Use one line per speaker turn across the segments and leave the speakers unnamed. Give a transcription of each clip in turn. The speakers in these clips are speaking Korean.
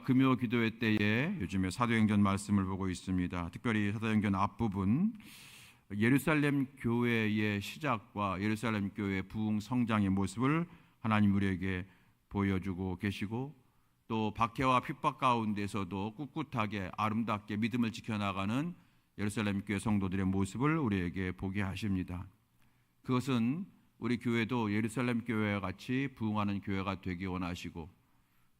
금요 기도회 때에 요즘에 사도행전 말씀을 보고 있습니다. 특별히 사도행전 앞부분 예루살렘 교회의 시작과 예루살렘 교회의 부흥 성장의 모습을 하나님 우리에게 보여주고 계시고, 또 박해와 핍박 가운데서도 꿋꿋하게 아름답게 믿음을 지켜나가는 예루살렘 교회 성도들의 모습을 우리에게 보게 하십니다. 그것은 우리 교회도 예루살렘 교회와 같이 부흥하는 교회가 되기 원하시고,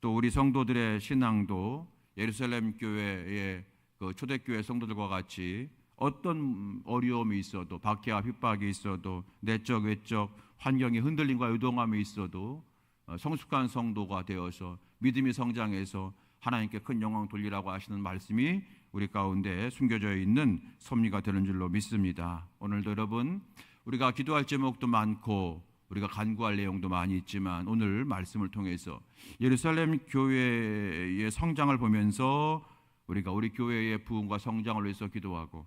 또 우리 성도들의 신앙도 예루살렘 교회의 그 초대교회 성도들과 같이 어떤 어려움이 있어도, 박해와 핍박이 있어도, 내적 외적 환경의 흔들림과 요동함이 있어도 성숙한 성도가 되어서 믿음이 성장해서 하나님께 큰 영광 돌리라고 하시는 말씀이 우리 가운데 숨겨져 있는 섭리가 되는 줄로 믿습니다. 오늘도 여러분, 우리가 기도할 제목도 많고 우리가 간구할 내용도 많이 있지만, 오늘 말씀을 통해서 예루살렘 교회의 성장을 보면서 우리가 우리 교회의 부흥과 성장을 위해서 기도하고,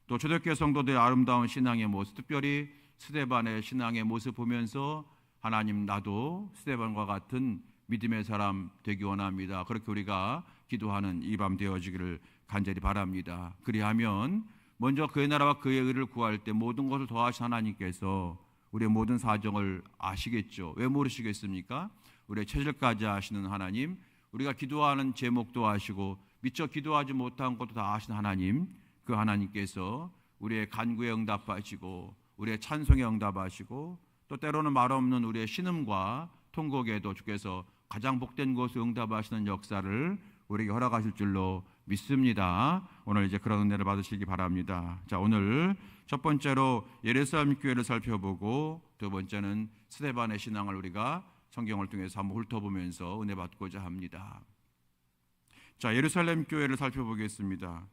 또 초대교회 성도들의 아름다운 신앙의 모습, 특별히 스데반의 신앙의 모습 보면서 하나님, 나도 스데반과 같은 믿음의 사람 되기 원합니다. 그렇게 우리가 기도하는 이 밤 되어지기를 간절히 바랍니다. 그리하면 먼저 그의 나라와 그의 의를 구할 때 모든 것을 더하신 하나님께서 우리의 모든 사정을 아시겠죠. 왜 모르시겠습니까? 우리의 체질까지 아시는 하나님, 우리가 기도하는 제목도 아시고 미처 기도하지 못한 것도 다 아시는 하나님, 그 하나님께서 우리의 간구에 응답하시고 우리의 찬송에 응답하시고, 또 때로는 말없는 우리의 신음과 통곡에도 주께서 가장 복된 것을 응답하시는 역사를 우리에게 허락하실 줄로 믿습니다. 오늘 이제 그런 은혜를 받으시기 바랍니다. 자, 오늘 첫 번째로 예루살렘 교회를 살펴보고, 두 번째는 스데반의 신앙을 우리가 성경을 통해서 한번 훑어보면서 은혜 받고자 합니다. 자, 예루살렘 교회를 살펴보겠습니다.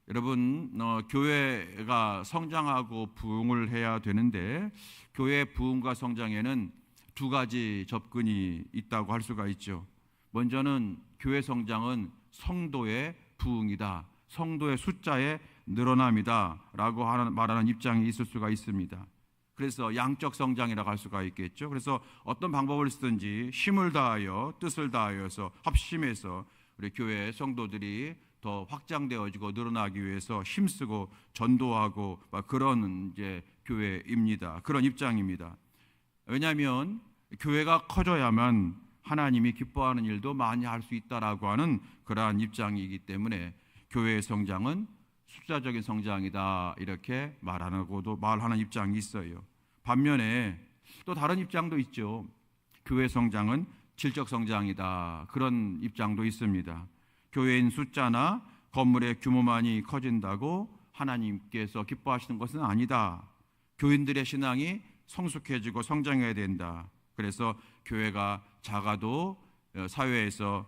여러분, 교회가 성장하고 부흥을 해야 되는데, 교회의 부흥과 성장에는 두 가지 접근이 있다고 할 수가 있죠. 먼저는 교회 성장은 성도의 부흥이다, 성도의 숫자의 늘어남이다 라고 말하는 입장이 있을 수가 있습니다. 그래서 양적 성장이라고 할 수가 있겠죠. 그래서 어떤 방법을 쓰든지 힘을 다하여 뜻을 다하여서 합심해서 우리 교회 성도들이 더 확장되어지고 늘어나기 위해서 힘쓰고 전도하고 그런 이제 교회입니다. 그런 입장입니다. 왜냐하면 교회가 커져야만 하나님이 기뻐하는 일도 많이 할 수 있다라고 하는 그러한 입장이기 때문에 교회의 성장은 숫자적인 성장이다 이렇게 말하는 입장이 있어요. 반면에 또 다른 입장도 있죠. 교회 성장은 질적 성장이다, 그런 입장도 있습니다. 교회인 숫자나 건물의 규모만이 커진다고 하나님께서 기뻐하시는 것은 아니다. 교인들의 신앙이 성숙해지고 성장해야 된다. 그래서 교회가 작아도 사회에서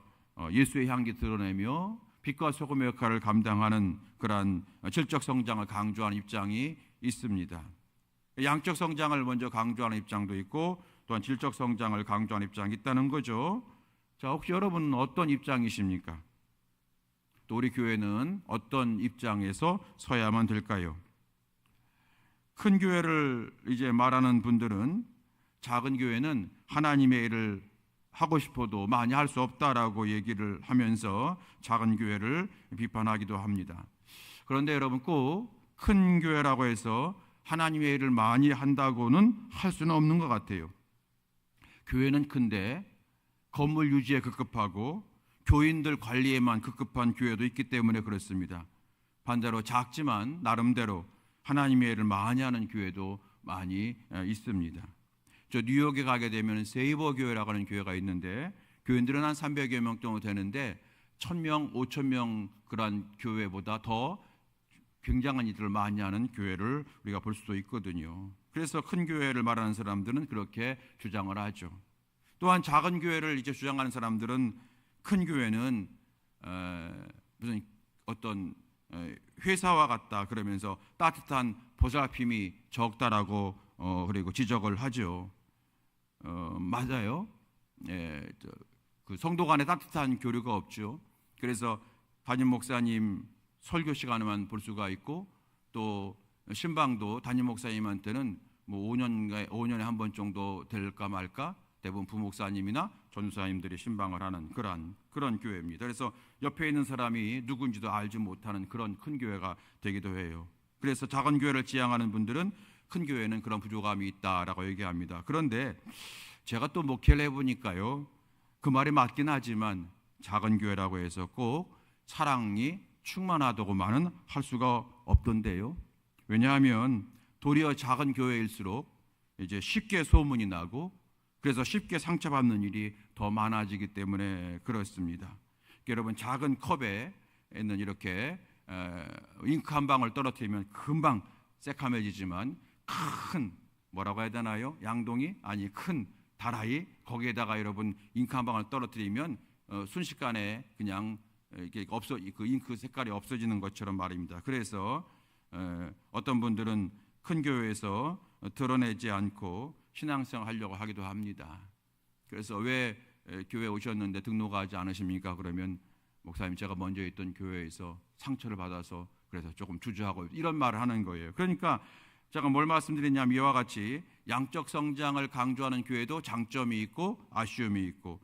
예수의 향기 드러내며 빛과 소금의 역할을 감당하는 그러한 질적 성장을 강조하는 입장이 있습니다. 양적 성장을 먼저 강조하는 입장도 있고, 또한 질적 성장을 강조하는 입장이 있다는 거죠. 자, 혹시 여러분은 어떤 입장이십니까? 또 우리 교회는 어떤 입장에서 서야만 될까요? 큰 교회를 이제 말하는 분들은 작은 교회는 하나님의 일을 하고 싶어도 많이 할 수 없다라고 얘기를 하면서 작은 교회를 비판하기도 합니다. 그런데 여러분, 꼭 큰 교회라고 해서 하나님의 일을 많이 한다고는 할 수는 없는 것 같아요. 교회는 큰데 건물 유지에 급급하고 교인들 관리에만 급급한 교회도 있기 때문에 그렇습니다. 반대로 작지만 나름대로 하나님의 일을 많이 하는 교회도 많이 있습니다. 저 뉴욕에 가게 되면 세이버 교회라고 하는 교회가 있는데, 교인들은 한 300여 명 정도 되는데 1000명, 5000명 그런 교회보다 더 굉장한 일을 많이 하는 교회를 우리가 볼 수도 있거든요. 그래서 큰 교회를 말하는 사람들은 그렇게 주장을 하죠. 또한 작은 교회를 이제 주장하는 사람들은 큰 교회는 무슨 어떤 회사와 같다 그러면서 따뜻한 보살핌이 적다라고 그리고 지적을 하죠. 맞아요. 그 성도 간에 따뜻한 교류가 없죠. 그래서 담임 목사님 설교 시간에만 볼 수가 있고, 또 신방도 담임 목사님한테는 뭐 5년에 한 번 정도 될까 말까, 대부분 부목사님이나 전사님들이 신방을 하는 그런 교회입니다. 그래서 옆에 있는 사람이 누군지도 알지 못하는 그런 큰 교회가 되기도 해요. 그래서 작은 교회를 지향하는 분들은 큰 교회는 그런 부족함이 있다라고 얘기합니다. 그런데 제가 또 목회를 해보니까요, 그 말이 맞긴 하지만 작은 교회라고 해서 꼭 사랑이 충만하다고만은 할 수가 없던데요. 왜냐하면 도리어 작은 교회일수록 이제 쉽게 소문이 나고 그래서 쉽게 상처받는 일이 더 많아지기 때문에 그렇습니다. 여러분, 작은 컵에 있는 이렇게 잉크 한 방울 떨어뜨리면 금방 새카매지지만 큰 뭐라고 해야 되나요? 양동이 아니 큰 다라이 거기에다가 여러분 잉크 한 방울 떨어뜨리면 순식간에 그냥 이게 그 잉크 색깔이 없어지는 것처럼 말입니다. 그래서 어떤 분들은 큰 교회에서 드러내지 않고 신앙생활 하려고 하기도 합니다. 그래서 왜 교회 오셨는데 등록하지 않으십니까? 그러면 목사님, 제가 먼저 있던 교회에서 상처를 받아서 그래서 조금 주저하고 이런 말을 하는 거예요. 그러니까 제가 뭘 말씀드리냐면 이와 같이 양적 성장을 강조하는 교회도 장점이 있고 아쉬움이 있고,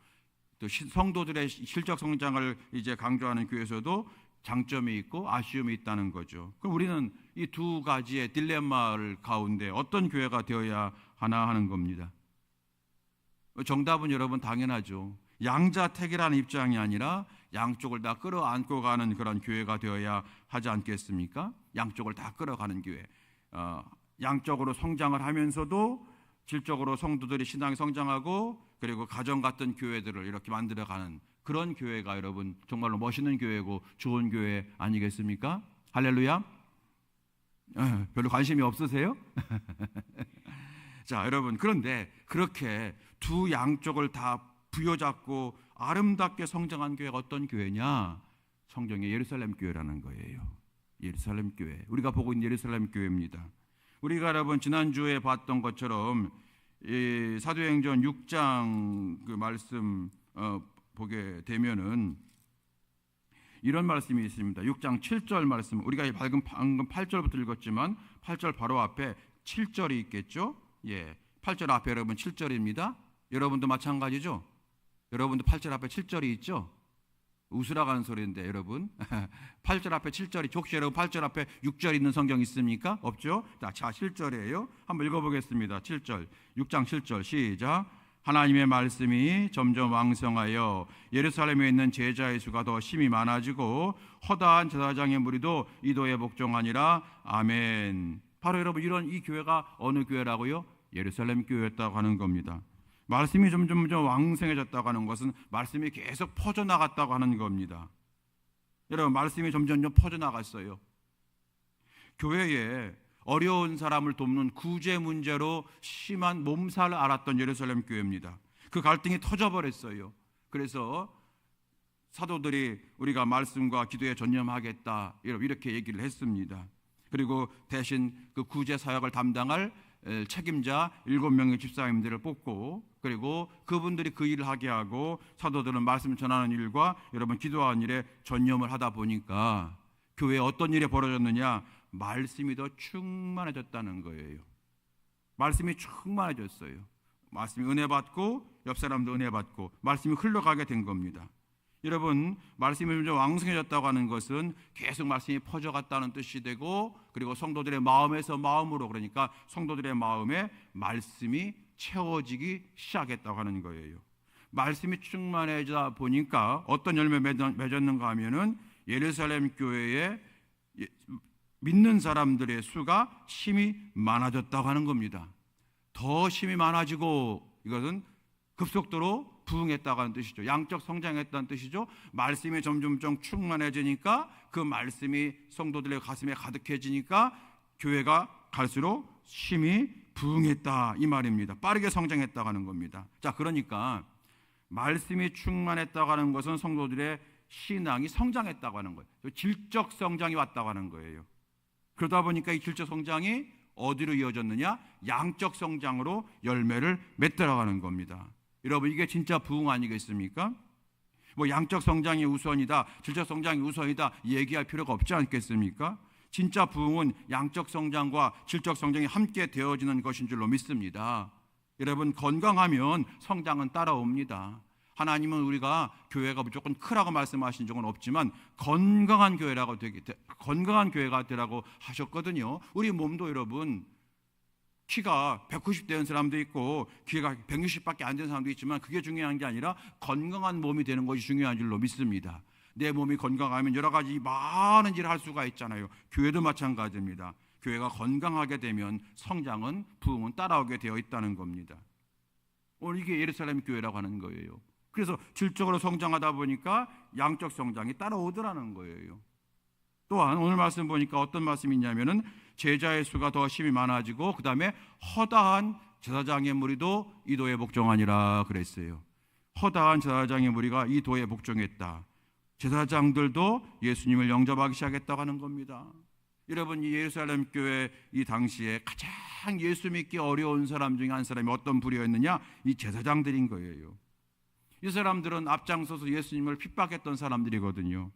또 성도들의 실적 성장을 이제 강조하는 교회에서도 장점이 있고 아쉬움이 있다는 거죠. 그럼 우리는 이 두 가지의 딜레마를 가운데 어떤 교회가 되어야 하나 하는 겁니다. 정답은 여러분 당연하죠. 양자택일하는 입장이 아니라 양쪽을 다 끌어안고 가는 그런 교회가 되어야 하지 않겠습니까? 양쪽을 다 끌어가는 교회. 양적으로 성장을 하면서도 질적으로 성도들이 신앙이 성장하고 그리고 가정 같은 교회들을 이렇게 만들어가는 그런 교회가 여러분 정말로 멋있는 교회고 좋은 교회 아니겠습니까? 할렐루야. 별로 관심이 없으세요? 자, 여러분, 그런데 그렇게 두 양쪽을 다 부여잡고 아름답게 성장한 교회가 어떤 교회냐? 성경의 예루살렘 교회라는 거예요. 예루살렘 교회. 우리가 보고 있는 예루살렘 교회입니다. 우리가 여러분 지난주에 봤던 것처럼 이 사도행전 6장 그 말씀 보게 되면은 이런 말씀이 있습니다. 6장 7절 말씀. 우리가 방금 8절부터 읽었지만 8절 바로 앞에 7절이 있겠죠? 예. 8절 앞에 여러분 7절입니다. 여러분도 마찬가지죠? 여러분도 8절 앞에 7절이 있죠? 웃으라고 하는 소리인데 여러분 8절 앞에 7절이 혹시 여러분 8절 앞에 6절 있는 성경 있습니까? 없죠? 자 7절이에요. 한번 읽어보겠습니다. 7절 6장 7절 시작. 하나님의 말씀이 점점 왕성하여 예루살렘에 있는 제자의 수가 더 심히 많아지고 허다한 제사장의 무리도 이도에 복종하니라. 아멘. 바로 여러분 이런 이 교회가 어느 교회라고요? 예루살렘 교회였다고 하는 겁니다. 말씀이 점점 왕성해졌다고 하는 것은 말씀이 계속 퍼져나갔다고 하는 겁니다. 여러분 말씀이 점점 퍼져나갔어요. 교회에 어려운 사람을 돕는 구제 문제로 심한 몸살을 앓았던 예루살렘 교회입니다. 그 갈등이 터져버렸어요. 그래서 사도들이 우리가 말씀과 기도에 전념하겠다 이렇게 얘기를 했습니다. 그리고 대신 그 구제 사역을 담당할 책임자 7명의 집사님들을 뽑고 그리고 그분들이 그 일을 하게 하고 사도들은 말씀 전하는 일과 여러분 기도하는 일에 전념을 하다 보니까 교회에 어떤 일이 벌어졌느냐? 말씀이 더 충만해졌다는 거예요. 말씀이 충만해졌어요. 말씀이 은혜 받고 옆 사람도 은혜 받고 말씀이 흘러가게 된 겁니다. 여러분 말씀이 점점 왕성해졌다고 하는 것은 계속 말씀이 퍼져갔다는 뜻이 되고 그리고 성도들의 마음에서 마음으로 그러니까 성도들의 마음에 말씀이 채워지기 시작했다고 하는 거예요. 말씀이 충만해지다 보니까 어떤 열매 맺었는가 하면은 예루살렘 교회에 믿는 사람들의 수가 심히 많아졌다고 하는 겁니다. 더 심히 많아지고 이것은 급속도로 부흥했다고 하는 뜻이죠. 양적 성장했다는 뜻이죠. 말씀이 점점 충만해지니까 그 말씀이 성도들의 가슴에 가득해지니까 교회가 갈수록 심히 부흥했다 이 말입니다. 빠르게 성장했다고 하는 겁니다. 자, 그러니까 말씀이 충만했다고 하는 것은 성도들의 신앙이 성장했다고 하는 거예요. 질적 성장이 왔다고 하는 거예요. 그러다 보니까 이 질적 성장이 어디로 이어졌느냐? 양적 성장으로 열매를 맺더라가는 겁니다. 여러분 이게 진짜 부흥 아니겠습니까? 뭐 양적 성장이 우선이다, 질적 성장이 우선이다 얘기할 필요가 없지 않겠습니까? 진짜 부흥은 양적 성장과 질적 성장이 함께 되어지는 것인 줄로 믿습니다. 여러분 건강하면 성장은 따라옵니다. 하나님은 우리가 교회가 무조건 크라고 말씀하신 적은 없지만 건강한 교회가 되라고 하셨거든요. 우리 몸도 여러분 키가 190 되는 사람도 있고 키가 160밖에 안 되는 사람도 있지만 그게 중요한 게 아니라 건강한 몸이 되는 것이 중요한 줄로 믿습니다. 내 몸이 건강하면 여러 가지 많은 일을 할 수가 있잖아요. 교회도 마찬가지입니다. 교회가 건강하게 되면 성장은 부흥은 따라오게 되어 있다는 겁니다. 오늘 이게 예루살렘 교회라고 하는 거예요. 그래서 질적으로 성장하다 보니까 양적 성장이 따라오더라는 거예요. 또한 오늘 말씀 보니까 어떤 말씀이 있냐면은 제자의 수가 더 심히 많아지고 그 다음에 허다한 제사장의 무리도 이 도에 복종하니라 그랬어요. 허다한 제사장의 무리가 이 도에 복종했다. 제사장들도 예수님을 영접하기 시작했다고 하는 겁니다. 여러분, 이 예루살렘 교회 이 당시에 가장 예수 믿기 어려운 사람 중에 한 사람이 어떤 부류였느냐? 이 제사장들인 거예요. 이 사람들은 앞장서서 예수님을 핍박했던 사람들이거든요.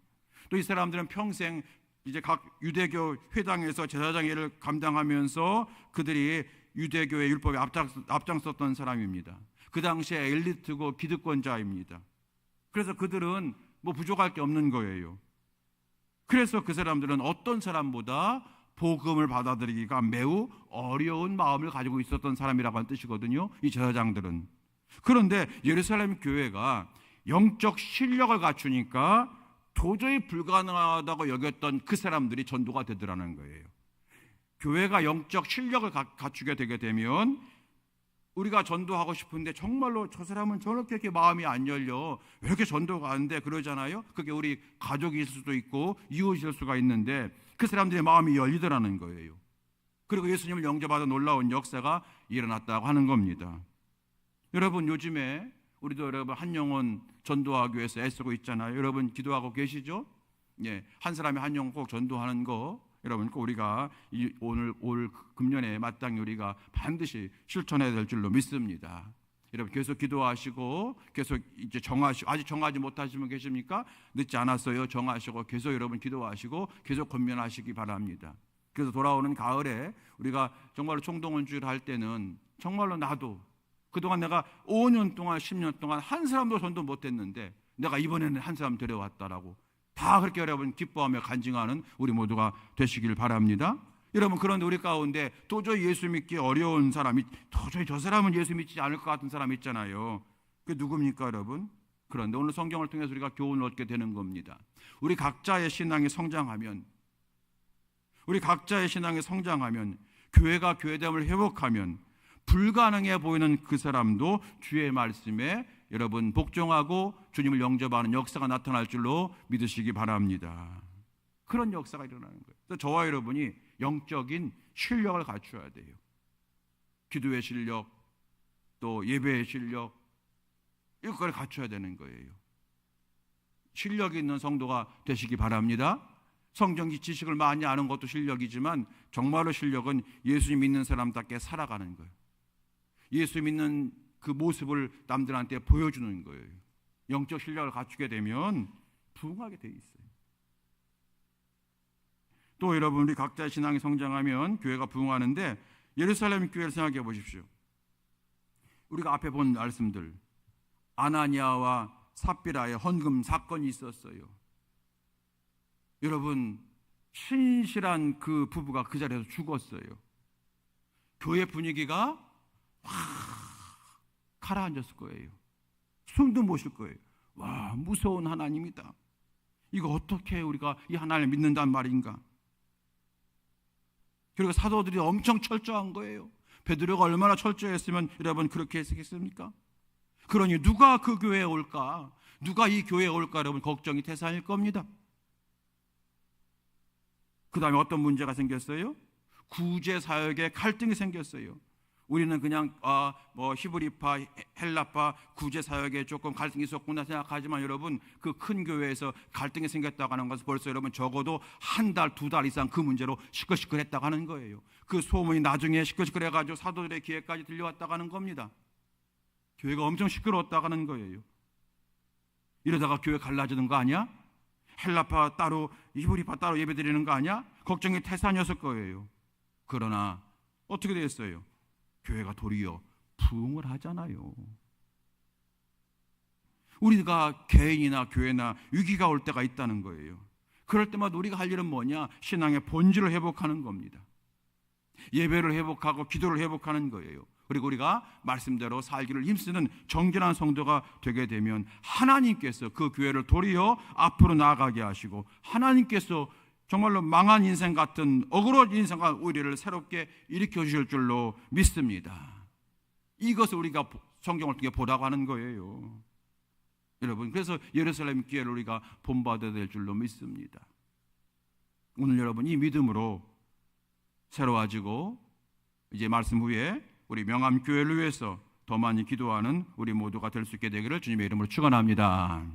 또 이 사람들은 평생 이제 각 유대교 회당에서 제사장 일을 감당하면서 그들이 유대교의 율법에 앞장섰던 사람입니다. 그 당시에 엘리트고 기득권자입니다. 그래서 그들은 뭐 부족할 게 없는 거예요. 그래서 그 사람들은 어떤 사람보다 복음을 받아들이기가 매우 어려운 마음을 가지고 있었던 사람이라고 하는 뜻이거든요. 이 제사장들은. 그런데 예루살렘 교회가 영적 실력을 갖추니까 도저히 불가능하다고 여겼던 그 사람들이 전도가 되더라는 거예요. 교회가 영적 실력을 갖추게 되게 되면 우리가 전도하고 싶은데 정말로 저 사람은 저렇게 이렇게 마음이 안 열려, 왜 이렇게 전도가 안 돼? 그러잖아요. 그게 우리 가족일 수도 있고 이웃일 수가 있는데 그 사람들의 마음이 열리더라는 거예요. 그리고 예수님을 영접하다 놀라운 역사가 일어났다고 하는 겁니다. 여러분, 요즘에 우리도 여러분 한 영혼 전도하기 위해서 애쓰고 있잖아요. 여러분 기도하고 계시죠? 예, 한 사람이 한 영혼 꼭 전도하는 거 여러분 꼭 우리가 올 금년에 마땅히 우리가 반드시 실천해야 될 줄로 믿습니다. 여러분 계속 기도하시고 계속 이제 아직 정하지 못하신 분 계십니까? 늦지 않았어요. 정하시고 계속 여러분 기도하시고 계속 권면하시기 바랍니다. 그래서 돌아오는 가을에 우리가 정말로 총동원주의를 할 때는 정말로 나도 그동안 내가 5년 동안 10년 동안 한 사람도 전도 못했는데 내가 이번에는 한 사람 데려왔다라고 다 그렇게 여러분 기뻐하며 간증하는 우리 모두가 되시길 바랍니다. 여러분, 그런데 우리 가운데 도저히 예수 믿기 어려운 사람이, 도저히 저 사람은 예수 믿지 않을 것 같은 사람 있잖아요. 그게 누굽니까 여러분? 그런데 오늘 성경을 통해서 우리가 교훈을 얻게 되는 겁니다. 우리 각자의 신앙이 성장하면, 교회가 교회됨을 회복하면 불가능해 보이는 그 사람도 주의 말씀에 여러분 복종하고 주님을 영접하는 역사가 나타날 줄로 믿으시기 바랍니다. 그런 역사가 일어나는 거예요. 그래서 저와 여러분이 영적인 실력을 갖춰야 돼요. 기도의 실력, 또 예배의 실력, 이걸 갖춰야 되는 거예요. 실력이 있는 성도가 되시기 바랍니다. 성경 지식을 많이 아는 것도 실력이지만 정말로 실력은 예수 믿는 사람답게 살아가는 거예요. 예수 믿는 그 모습을 남들한테 보여주는 거예요. 영적 실력을 갖추게 되면 부흥하게 돼 있어요. 또 여러분, 우리 각자의 신앙이 성장하면 교회가 부흥하는데 예루살렘 교회를 생각해 보십시오. 우리가 앞에 본 말씀들, 아나니아와 삽비라의 헌금 사건이 있었어요. 여러분, 신실한 그 부부가 그 자리에서 죽었어요. 교회 분위기가 가라앉았을 거예요. 숨도 못 쉴 거예요. 와, 무서운 하나님이다. 이거 어떻게 우리가 이 하나님을 믿는단 말인가? 그리고 사도들이 엄청 철저한 거예요. 베드로가 얼마나 철저했으면 여러분 그렇게 했겠습니까? 그러니 누가 그 교회에 올까? 누가 이 교회에 올까? 여러분 걱정이 태산일 겁니다. 그 다음에 어떤 문제가 생겼어요? 구제 사역에 갈등이 생겼어요. 우리는 그냥 히브리파, 헬라파 구제 사역에 조금 갈등이 있었구나 생각하지만 여러분 그 큰 교회에서 갈등이 생겼다고 하는 것은 벌써 여러분 적어도 한 달, 두 달 이상 그 문제로 시끌시끌했다고 하는 거예요. 그 소문이 나중에 시끌시끌해가지고 사도들의 귀에까지 들려왔다고 하는 겁니다. 교회가 엄청 시끄러웠다고 하는 거예요. 이러다가 교회 갈라지는 거 아니야? 헬라파 따로, 히브리파 따로 예배드리는 거 아니야? 걱정이 태산이었을 거예요. 그러나 어떻게 됐어요? 교회가 도리어 부흥을 하잖아요. 우리가 개인이나 교회나 위기가 올 때가 있다는 거예요. 그럴 때마다 우리가 할 일은 뭐냐? 신앙의 본질을 회복하는 겁니다. 예배를 회복하고 기도를 회복하는 거예요. 그리고 우리가 말씀대로 살기를 힘쓰는 정결한 성도가 되게 되면 하나님께서 그 교회를 도리어 앞으로 나아가게 하시고, 하나님께서 정말로 망한 인생 같은 억울한 인생과 우리를 새롭게 일으켜 주실 줄로 믿습니다. 이것을 우리가 성경을 통해 보라고 하는 거예요. 여러분, 그래서 예루살렘 교회를 우리가 본받아야 될 줄로 믿습니다. 오늘 여러분 이 믿음으로 새로워지고 이제 말씀 후에 우리 명암교회를 위해서 더 많이 기도하는 우리 모두가 될 수 있게 되기를 주님의 이름으로 축원합니다.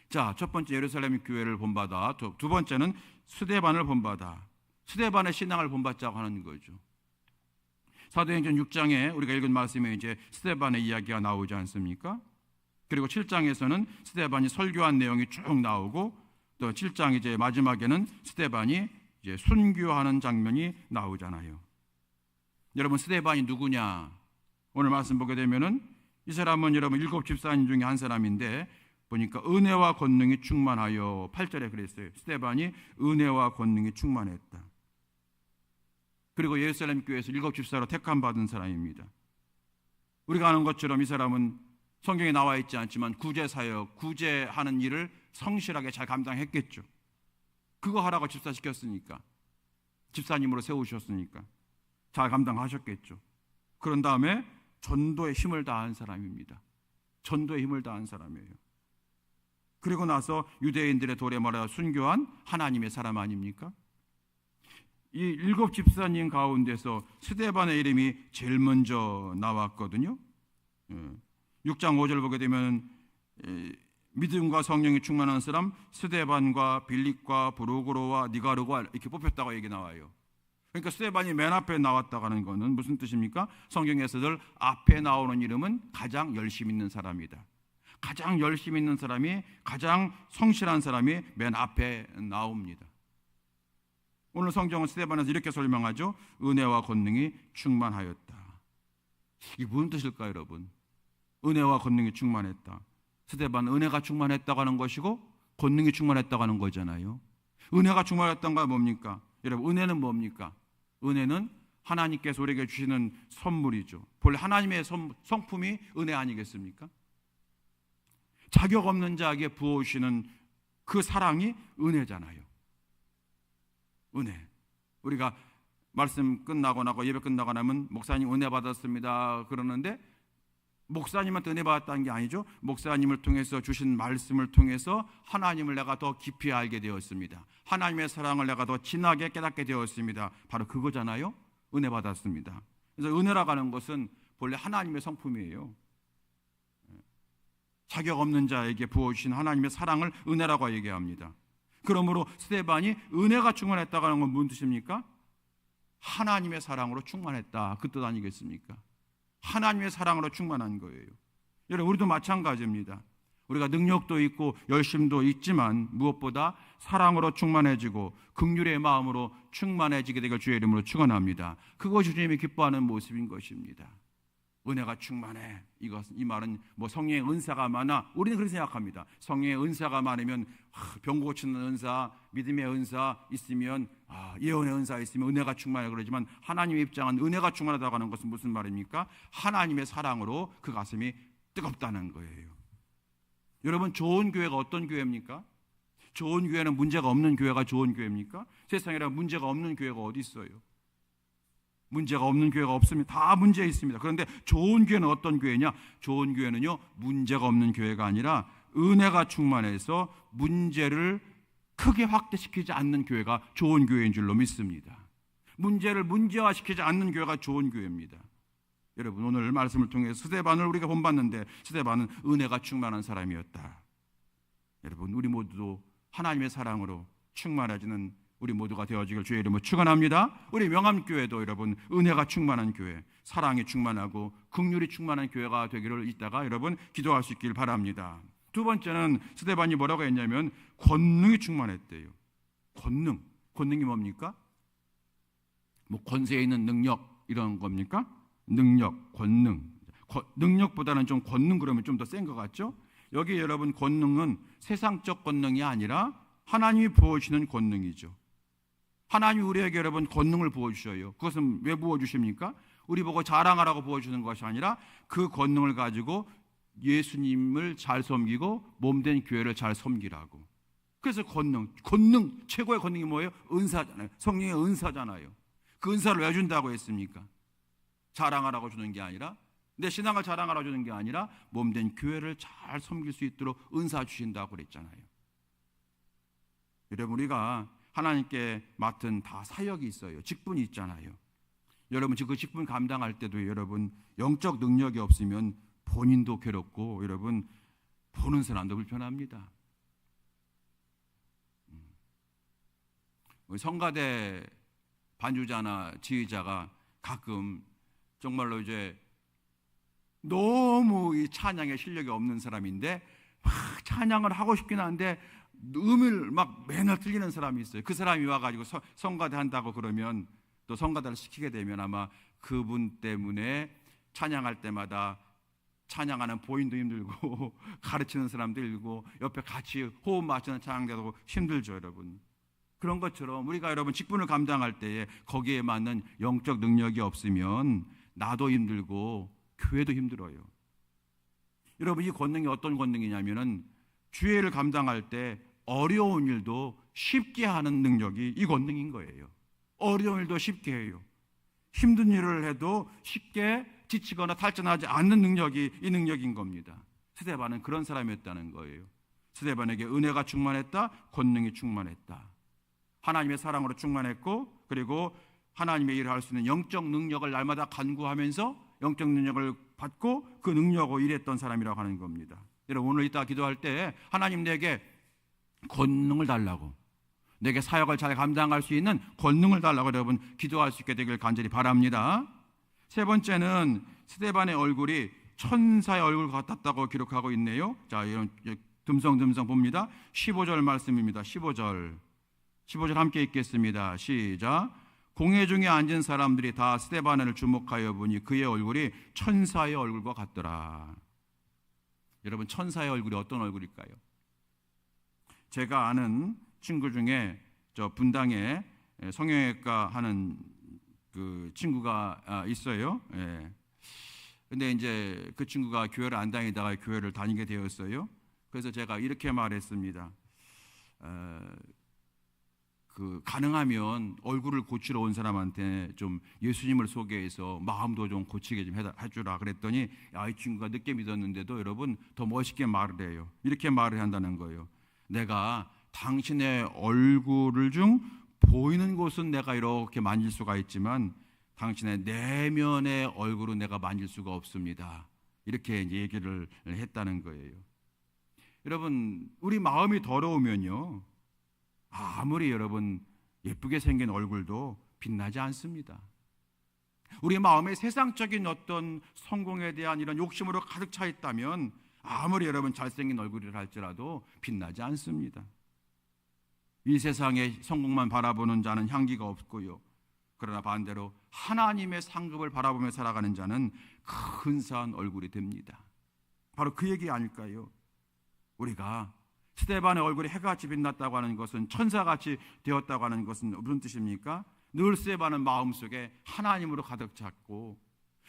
자, 첫 번째 예루살렘 교회를 본받아, 두 번째는 스데반을 본받아. 스데반의 신앙을 본받자고 하는 거죠. 사도행전 6장에 우리가 읽은 말씀에 이제 스데반의 이야기가 나오지 않습니까? 그리고 7장에서는 스데반이 설교한 내용이 쭉 나오고, 또 7장 이제 마지막에는 스데반이 이제 순교하는 장면이 나오잖아요. 여러분, 스데반이 누구냐? 오늘 말씀 보게 되면은 이 사람은 여러분 7 집사님 중에 한 사람인데, 보니까 은혜와 권능이 충만하여 8절에 그랬어요. 스데반이 은혜와 권능이 충만했다. 그리고 예루살렘 교회에서 7 집사로 택함 받은 사람입니다. 우리가 아는 것처럼 이 사람은 성경에 나와 있지 않지만 구제사역, 구제하는 일을 성실하게 잘 감당했겠죠. 그거 하라고 집사시켰으니까, 집사님으로 세우셨으니까 잘 감당하셨겠죠. 그런 다음에 전도에 힘을 다한 사람입니다. 전도에 힘을 다한 사람이에요. 그리고 나서 유대인들의 도래 말하여 순교한 하나님의 사람 아닙니까? 이 7 집사님 가운데서 스데반의 이름이 제일 먼저 나왔거든요. 6장 5절 보게 되면 믿음과 성령이 충만한 사람 스데반과 빌립과 브루고로와 니가르과 이렇게 뽑혔다고 얘기 나와요. 그러니까 스데반이 맨 앞에 나왔다고 하는 것은 무슨 뜻입니까? 성경에서들 앞에 나오는 이름은 가장 열심 있는 사람이다. 가장 열심 있는 사람이, 가장 성실한 사람이 맨 앞에 나옵니다. 오늘 성경은 스데반에서 이렇게 설명하죠. 은혜와 권능이 충만하였다. 이게 무슨 뜻일까요, 여러분? 은혜와 권능이 충만했다. 스데반 은혜가 충만했다고 하는 것이고 권능이 충만했다고 하는 거잖아요. 은혜가 충만했던 건 뭡니까? 여러분, 은혜는 뭡니까? 은혜는 하나님께서 우리에게 주시는 선물이죠. 본래 하나님의 성품이 은혜 아니겠습니까? 자격 없는 자에게 부어주시는 그 사랑이 은혜잖아요. 은혜. 우리가 말씀 끝나고 나고 예배 끝나고 나면 목사님 은혜 받았습니다 그러는데, 목사님한테 은혜 받았다는 게 아니죠. 목사님을 통해서 주신 말씀을 통해서 하나님을 내가 더 깊이 알게 되었습니다. 하나님의 사랑을 내가 더 진하게 깨닫게 되었습니다. 바로 그거잖아요. 은혜 받았습니다. 그래서 은혜라고 하는 것은 본래 하나님의 성품이에요. 자격 없는 자에게 부어주신 하나님의 사랑을 은혜라고 얘기합니다. 그러므로 스데반이 은혜가 충만했다고 하는 건 무슨 뜻입니까? 하나님의 사랑으로 충만했다, 그 뜻 아니겠습니까? 하나님의 사랑으로 충만한 거예요. 여러분, 우리도 마찬가지입니다. 우리가 능력도 있고 열심도 있지만 무엇보다 사랑으로 충만해지고 긍휼의 마음으로 충만해지게 되길 주의 이름으로 축원합니다. 그것이 주님이 기뻐하는 모습인 것입니다. 은혜가 충만해. 이 말은 뭐 성령의 은사가 많아. 우리는 그렇게 생각합니다. 성령의 은사가 많으면 병 고치는 은사, 믿음의 은사 있으면, 예언의 은사 있으면 은혜가 충만해 그러지만, 하나님의 입장은 은혜가 충만하다고 하는 것은 무슨 말입니까? 하나님의 사랑으로 그 가슴이 뜨겁다는 거예요. 여러분, 좋은 교회가 어떤 교회입니까? 좋은 교회는 문제가 없는 교회가 좋은 교회입니까? 세상에는 문제가 없는 교회가 어디 있어요? 문제가 없는 교회가 없습니다. 다 문제 있습니다. 그런데 좋은 교회는 어떤 교회냐? 좋은 교회는요, 문제가 없는 교회가 아니라 은혜가 충만해서 문제를 크게 확대시키지 않는 교회가 좋은 교회인 줄로 믿습니다. 문제를 문제화시키지 않는 교회가 좋은 교회입니다. 여러분, 오늘 말씀을 통해 스데반을 우리가 본봤는데, 스데반은 은혜가 충만한 사람이었다. 여러분, 우리 모두도 하나님의 사랑으로 충만해지는 우리 모두가 되어지길 주의 이름으로 축원합니다. 우리 명암교회도 여러분 은혜가 충만한 교회, 사랑이 충만하고 긍휼이 충만한 교회가 되기를 이따가 여러분 기도할 수 있길 바랍니다. 두 번째는 스데반이 뭐라고 했냐면 권능이 충만했대요. 권능이 뭡니까? 뭐 권세에 있는 능력 이런 겁니까? 능력, 권능. 능력보다는 좀 권능 그러면 좀 더 센 것 같죠? 여기 여러분 권능은 세상적 권능이 아니라 하나님이 부어주시는 권능이죠. 하나님이 우리에게 여러분 권능을 부어주셔요. 그것은 왜 부어주십니까? 우리 보고 자랑하라고 부어주는 것이 아니라 그 권능을 가지고 예수님을 잘 섬기고 몸된 교회를 잘 섬기라고. 그래서 권능 최고의 권능이 뭐예요? 은사잖아요. 성령의 은사잖아요. 그 은사를 왜 준다고 했습니까? 자랑하라고 주는 게 아니라, 내 신앙을 자랑하라고 주는 게 아니라 몸된 교회를 잘 섬길 수 있도록 은사 주신다고 그랬잖아요. 여러분, 우리가 하나님께 맡은 다 사역이 있어요. 직분이 있잖아요. 여러분, 그 직분 감당할 때도 여러분 영적 능력이 없으면 본인도 괴롭고 여러분 보는 사람도 불편합니다. 성가대 반주자나 지휘자가 가끔 정말로 이제 너무 이 찬양에 실력이 없는 사람인데 막 찬양을 하고 싶긴 한데 음을 막 맨날 틀리는 사람이 있어요. 그 사람이 와가지고 성가대 한다고 그러면, 또 성가대를 시키게 되면 아마 그분 때문에 찬양할 때마다 찬양하는 보인도 힘들고 가르치는 사람도 힘들고 옆에 같이 호흡 맞추는 찬양대도 힘들죠, 여러분. 그런 것처럼 우리가 여러분 직분을 감당할 때에 거기에 맞는 영적 능력이 없으면 나도 힘들고 교회도 힘들어요. 여러분, 이 권능이 어떤 권능이냐면은 주의를 감당할 때 어려운 일도 쉽게 하는 능력이 이 권능인 거예요. 어려운 일도 쉽게 해요. 힘든 일을 해도 쉽게 지치거나 탈전하지 않는 능력이 이 능력인 겁니다. 스데반은 그런 사람이었다는 거예요. 스데반에게 은혜가 충만했다, 권능이 충만했다. 하나님의 사랑으로 충만했고, 그리고 하나님의 일을 할 수 있는 영적 능력을 날마다 간구하면서 영적 능력을 받고 그 능력으로 일했던 사람이라고 하는 겁니다. 여러분, 오늘 이따 기도할 때 하나님 내게 권능을 달라고, 내게 사역을 잘 감당할 수 있는 권능을 달라고 여러분 기도할 수 있게 되길 간절히 바랍니다. 세 번째는 스데반의 얼굴이 천사의 얼굴 같았다고 기록하고 있네요. 자, 이런 듬성듬성 봅니다. 15절 말씀입니다. 15절 함께 읽겠습니다. 시작. 공회 중에 앉은 사람들이 다 스데반을 주목하여 보니 그의 얼굴이 천사의 얼굴과 같더라. 여러분, 천사의 얼굴이 어떤 얼굴일까요? 제가 아는 친구 중에 저 분당에 성형외과 하는 그 친구가 있어요. 예. 근데 이제 그 친구가 교회를 안 다니다가 교회를 다니게 되었어요. 그래서 제가 이렇게 말했습니다. 가능하면 얼굴을 고치러 온 사람한테 좀 예수님을 소개해서 마음도 좀 고치게 좀 해주라 그랬더니, 이 친구가 늦게 믿었는데도 여러분 더 멋있게 말을 해요. 이렇게 말을 한다는 거예요. 내가 당신의 얼굴을 중 보이는 곳은 내가 이렇게 만질 수가 있지만 당신의 내면의 얼굴은 내가 만질 수가 없습니다. 이렇게 얘기를 했다는 거예요. 여러분, 우리 마음이 더러우면요, 아무리 여러분 예쁘게 생긴 얼굴도 빛나지 않습니다. 우리 마음에 세상적인 어떤 성공에 대한 이런 욕심으로 가득 차 있다면 아무리 여러분 잘생긴 얼굴이라 할지라도 빛나지 않습니다. 이 세상의 성공만 바라보는 자는 향기가 없고요, 그러나 반대로 하나님의 상급을 바라보며 살아가는 자는 근사한 얼굴이 됩니다. 바로 그 얘기 아닐까요? 우리가 스데반의 얼굴이 해같이 빛났다고 하는 것은, 천사같이 되었다고 하는 것은 무슨 뜻입니까? 늘 스데반은 마음속에 하나님으로 가득 찼고,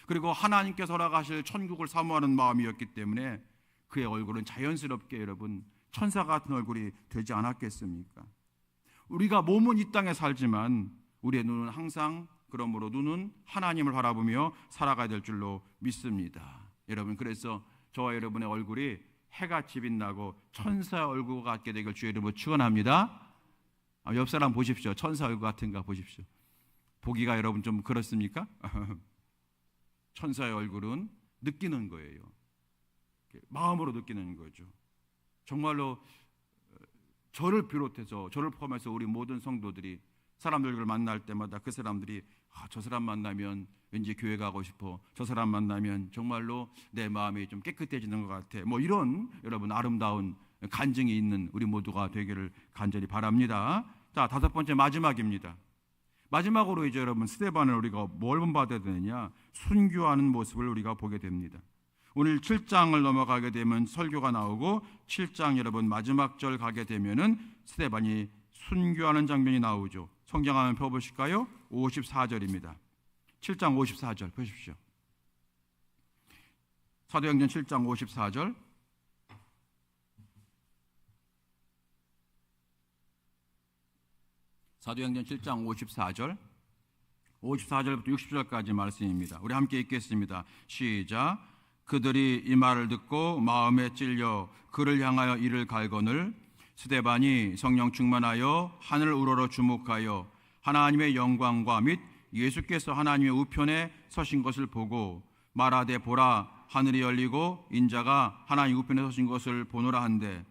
그리고 하나님께서 허락하실 천국을 사모하는 마음이었기 때문에 그의 얼굴은 자연스럽게 여러분 천사 같은 얼굴이 되지 않았겠습니까? 우리가 몸은 이 땅에 살지만 우리의 눈은 항상, 그러므로 눈은 하나님을 바라보며 살아가야 될 줄로 믿습니다. 여러분, 그래서 저와 여러분의 얼굴이 해같이 빛나고 천사의 얼굴 같게 되길 주의 이름으로 축원합니다. 옆 사람 보십시오. 천사 얼굴 같은가 보십시오. 보기가 여러분 좀 그렇습니까? 천사의 얼굴은 느끼는 거예요. 마음으로 느끼는 거죠. 정말로 저를 비롯해서, 저를 포함해서 우리 모든 성도들이 사람들을 만날 때마다 그 사람들이 저 사람 만나면 왠지 교회 가고 싶어, 저 사람 만나면 정말로 내 마음이 좀 깨끗해지는 것 같아, 뭐 이런 여러분 아름다운 간증이 있는 우리 모두가 되기를 간절히 바랍니다. 자, 다섯 번째 마지막입니다. 마지막으로 이제 여러분 스데반을 우리가 뭘 본받아야 되느냐, 순교하는 모습을 우리가 보게 됩니다. 오늘 7장을 넘어가게 되면 설교가 나오고 7장 여러분 마지막 절 가게 되면은 스데반이 순교하는 장면이 나오죠. 성경 한번 펴보실까요? 54절입니다. 7장 54절 보십시오. 사도행전 7장 54절. 사도행전 7장 54절. 54절부터 60절까지 말씀입니다. 우리 함께 읽겠습니다. 시작. 그들이 이 말을 듣고 마음에 찔려 그를 향하여 이를 갈거늘 스데반이 성령 충만하여 하늘을 우러러 주목하여 하나님의 영광과 및 예수께서 하나님의 우편에 서신 것을 보고 말하되 보라 하늘이 열리고 인자가 하나님 우편에 서신 것을 보노라 한데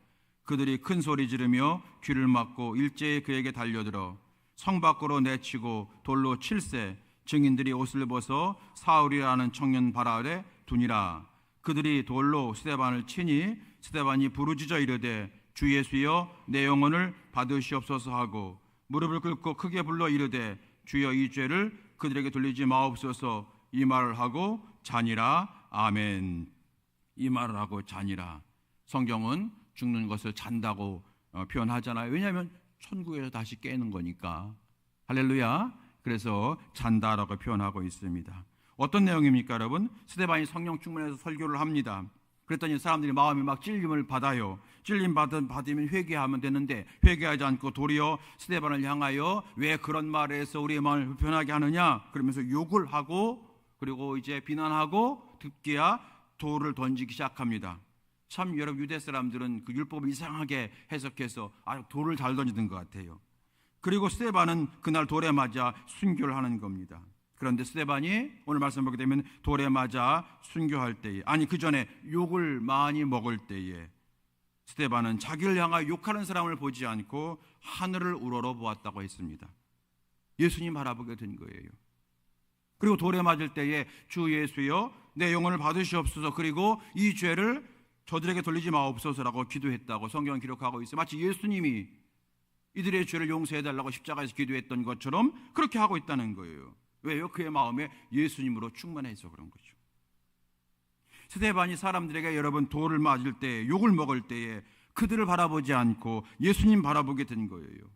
그들이 큰 소리 지르며 귀를 막고 일제히 그에게 달려들어 성 밖으로 내치고 돌로 칠세 증인들이 옷을 벗어 사울이라는 청년 발 아래 두니라. 그들이 돌로 스데반을 치니 스데반이 부르짖어 이르되 주 예수여 내 영혼을 받으시옵소서 하고 무릎을 꿇고 크게 불러 이르되 주여 이 죄를 그들에게 돌리지 마옵소서 이 말을 하고 자니라. 아멘. 이 말을 하고 자니라. 성경은 죽는 것을 잔다고 표현하잖아요. 왜냐하면 천국에서 다시 깨는 거니까. 할렐루야. 그래서 잔다라고 표현하고 있습니다. 어떤 내용입니까 여러분? 스데반이 성령 충만해서 설교를 합니다. 그랬더니 사람들이 마음이 막 찔림을 받아요. 찔림 받으면 회개하면 되는데 회개하지 않고 도리어 스데반을 향하여 왜 그런 말을 해서 우리의 마음을 불편하게 하느냐 그러면서 욕을 하고 그리고 이제 비난하고 듣기야 돌을 던지기 시작합니다. 참 여러분 유대 사람들은 그 율법을 이상하게 해석해서 돌을 잘 던지는 것 같아요. 그리고 스데반은 그날 돌에 맞아 순교를 하는 겁니다. 그런데 스데반이 오늘 말씀 보게 되면 돌에 맞아 순교할 때에 그 전에 욕을 많이 먹을 때에 스데반은 자기를 향하여 욕하는 사람을 보지 않고 하늘을 우러러 보았다고 했습니다. 예수님 바라보게 된 거예요. 그리고 돌에 맞을 때에 주 예수여 내 영혼을 받으시옵소서 그리고 이 죄를 저들에게 돌리지 마옵소서라고 기도했다고 성경은 기록하고 있어요. 마치 예수님이 이들의 죄를 용서해달라고 십자가에서 기도했던 것처럼 그렇게 하고 있다는 거예요. 왜요? 그의 마음에 예수님으로 충만해서 그런 거죠. 스데반이 사람들에게 여러분 돌을 맞을 때 욕을 먹을 때에 그들을 바라보지 않고 예수님 바라보게 된 거예요.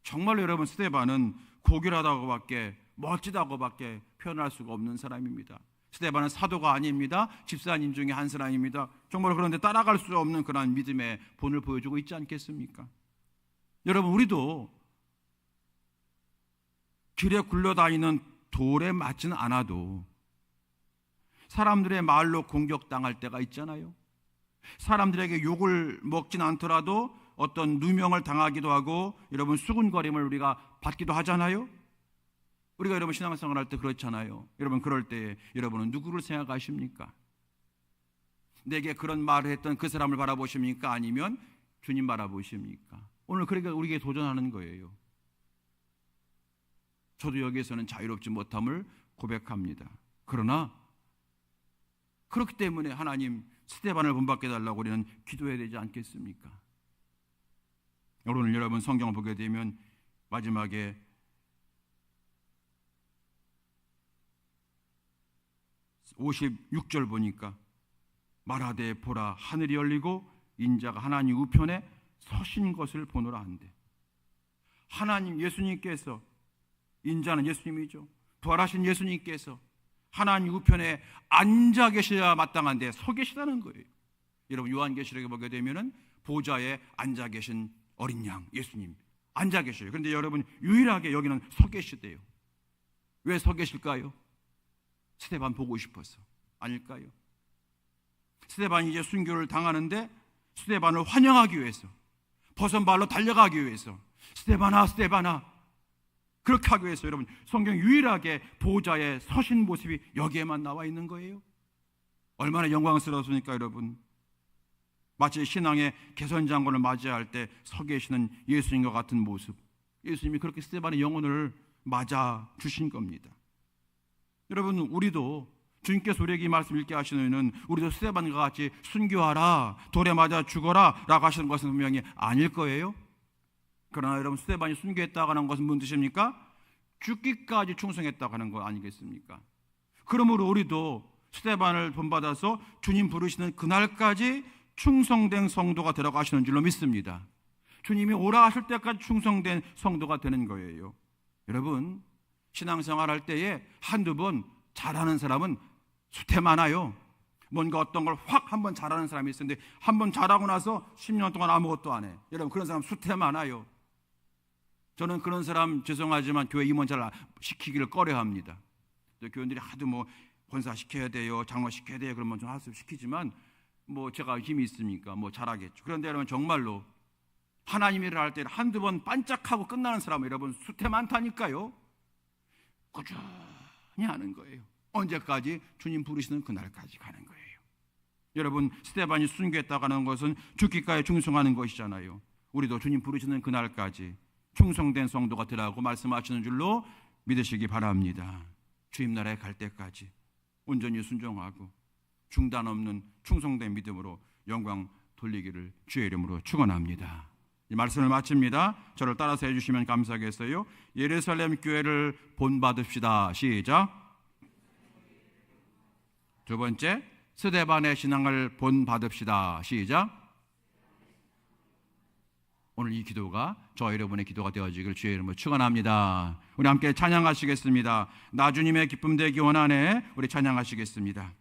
정말 여러분 스데반은 고결하다고밖에 멋지다고밖에 표현할 수가 없는 사람입니다. 스데반은 사도가 아닙니다. 집사님 중에 한 사람입니다. 정말 그런데 따라갈 수 없는 그런 믿음의 본을 보여주고 있지 않겠습니까? 여러분 우리도 길에 굴러다니는 돌에 맞지는 않아도 사람들의 말로 공격당할 때가 있잖아요. 사람들에게 욕을 먹진 않더라도 어떤 누명을 당하기도 하고 여러분 수군거림을 우리가 받기도 하잖아요. 우리가 여러분 신앙생활 할 때 그렇잖아요. 여러분 그럴 때 여러분은 누구를 생각하십니까? 내게 그런 말을 했던 그 사람을 바라보십니까? 아니면 주님 바라보십니까? 오늘 그러니까 우리에게 도전하는 거예요. 저도 여기에서는 자유롭지 못함을 고백합니다. 그러나 그렇기 때문에 하나님 스데반을 본받게 해달라고 우리는 기도해야 되지 않겠습니까? 오늘 여러분 성경을 보게 되면 마지막에 56절 보니까 말하되 보라 하늘이 열리고 인자가 하나님 우편에 서신 것을 보노라 한대. 하나님 예수님께서 인자는 예수님이죠. 부활하신 예수님께서 하나님 우편에 앉아 계셔야 마땅한데 서 계시다는 거예요. 여러분 요한계시록에 보게 되면은 보좌에 앉아 계신 어린 양 예수님 앉아 계셔요. 그런데 여러분 유일하게 여기는 서 계시대요. 왜 서 계실까요? 스데반 보고 싶어서 아닐까요? 스데반이 이제 순교를 당하는데 스데반을 환영하기 위해서 버선 발로 달려가기 위해서 스데반아 스데반아 그렇게 하기 위해서 여러분 성경 유일하게 보좌에 서신 모습이 여기에만 나와 있는 거예요. 얼마나 영광스러웠습니까 여러분. 마치 신앙의 개선장군을 맞이할 때 서 계시는 예수님과 같은 모습. 예수님이 그렇게 스데반의 영혼을 맞아 주신 겁니다. 여러분 우리도 주님께서 우리에게 이 말씀 읽게 하시는 우리도 스데반과 같이 순교하라 돌에 맞아 죽어라 라고 하시는 것은 분명히 아닐 거예요. 그러나 여러분 스데반이 순교했다고 하는 것은 무슨 뜻입니까? 죽기까지 충성했다고 하는 거 아니겠습니까? 그러므로 우리도 스데반을 본받아서 주님 부르시는 그날까지 충성된 성도가 되라고 하시는 줄로 믿습니다. 주님이 오라 하실 때까지 충성된 성도가 되는 거예요. 여러분, 신앙생활 할 때에 한두 번 잘하는 사람은 수태 많아요. 뭔가 어떤 걸 확 한번 잘하는 사람이 있었는데 한번 잘하고 나서 10년 동안 아무것도 안 해. 여러분, 그런 사람 수태 많아요. 저는 그런 사람 죄송하지만 교회 임원 잘 시키기를 꺼려합니다. 교인들이 하도 뭐 권사 시켜야 돼요, 장로 시켜야 돼요, 그러면 좀 하수 시키지만 뭐 제가 힘이 있으니까 뭐 잘하겠죠. 그런데 여러분, 정말로 하나님 일을 할 때 한두 번 반짝하고 끝나는 사람은 여러분 수태 많다니까요. 꾸준히 하는 거예요. 언제까지? 주님 부르시는 그날까지 가는 거예요. 여러분, 스데반이 순교했다고 하는 것은 죽기까지 충성하는 것이잖아요. 우리도 주님 부르시는 그날까지 충성된 성도가 되라고 말씀하시는 줄로 믿으시기 바랍니다. 주님 나라에 갈 때까지 온전히 순종하고 중단 없는 충성된 믿음으로 영광 돌리기를 주의 이름으로 축원합니다. 이 말씀을 마칩니다. 저를 따라서 해주시면 감사하겠어요. 예루살렘 교회를 본받읍시다. 시작. 두 번째, 스데반의 신앙을 본받읍시다. 시작. 오늘 이 기도가 저 여러분의 기도가 되어지길 주의 이름으로 축원합니다. 우리 함께 찬양하시겠습니다. 나 주님의 기쁨 되기 원하네. 우리 찬양하시겠습니다.